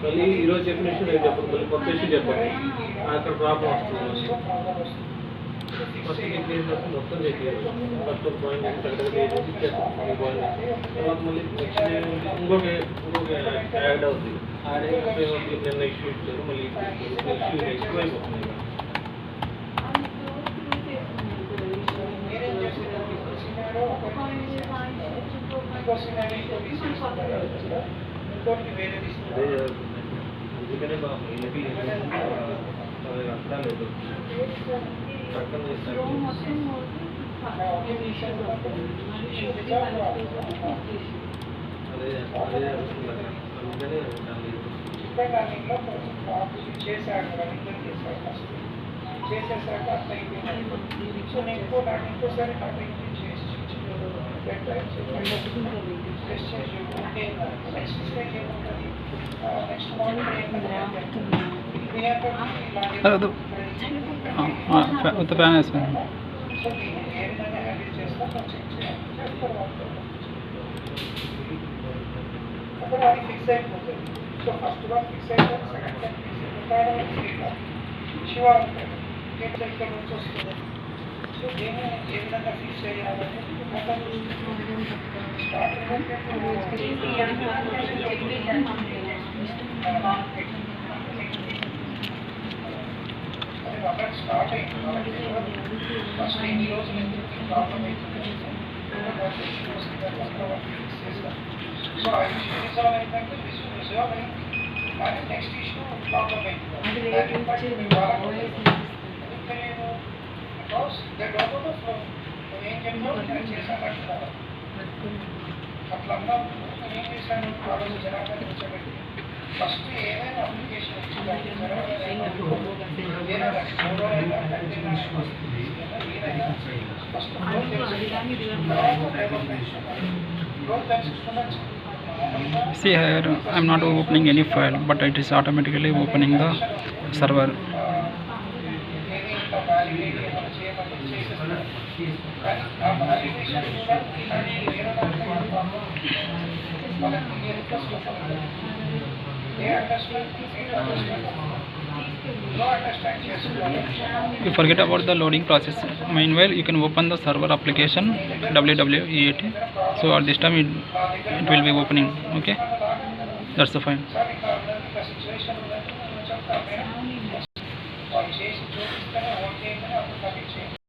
మళ్ళీ ఈరోజు చెప్పిన ఇష్యూ రేపు చెప్పండి, మళ్ళీ కొత్త ఇష్యూ చెప్పండి. అక్కడ ప్రాబ్లం వస్తుంది. ఫస్ట్ మొత్తం చెప్పారు. ఫస్ట్ పాయింట్ ఇచ్చేస్తాం పాయింట్. తర్వాత మళ్ళీ నెక్స్ట్ ఇంకొక యాడ్ అవుతుంది. యాడ్ అయినప్పుడు నిన్న ఇష్యూ ఇచ్చారు, మళ్ళీ ఇష్యూ ఎక్కువైపోతుంది. అందుకనే బాబు అర్థం లేదు. పక్కన అదే అదే అందుకనే చేశాడు, చేసేసాక సో నేను ఇంకోసారి నాకు నెక్స్ట్ స్టేజ్ ఏముంటుంది, నెక్స్ట్ మార్నింగ్ సో దీన్ని ఏ విధంగా హ్యాండిల్ చేస్తాం చెక్ చేస్తారు. అప్పుడు అది ఫిక్స్ అయిపోతుంది. సో ఫస్ట్ వన్ ఫిక్స్ అయిపోతుంది, సెకండ్ వన్ ఫిక్స్ అయిపోతుంది, థర్డ్ వన్ ఫిక్స్ శివ ఉంటాడు. ఇక్కడ నుంచి వస్తుంది. సో దీన్ని ఏ విధంగా ఫిక్స్ చేయాలని స్టార్ట్ అయింది. ఫస్ట్ ఎన్ని రోజులు ఎందుకు ప్రాబ్లం అవుతుంది, సో ఆ ఇష్యూ రిజాల్వ్ అయిందంటే రిజాల్వ్ అయింది. కానీ నెక్స్ట్ ఇష్యూ ప్రాబ్లం అయింది. తెలియదు, because they don't know the flow. ఏం చెప్పావు నేను చేశాను అంటున్నారు. అట్లా అన్నప్పుడు నేను ఏం చేశాను, ఆ రోజు జనాభా కూర్చోబెట్టి ఫస్ట్ ఏదైనా అప్లికేషన్ వచ్చిందంటే See here, I am not opening any file, but it is automatically opening the server. You forget about the loading process. Meanwhile, you can open the server application www.eat. So at this time it will be opening. Okay, that's the fine. situation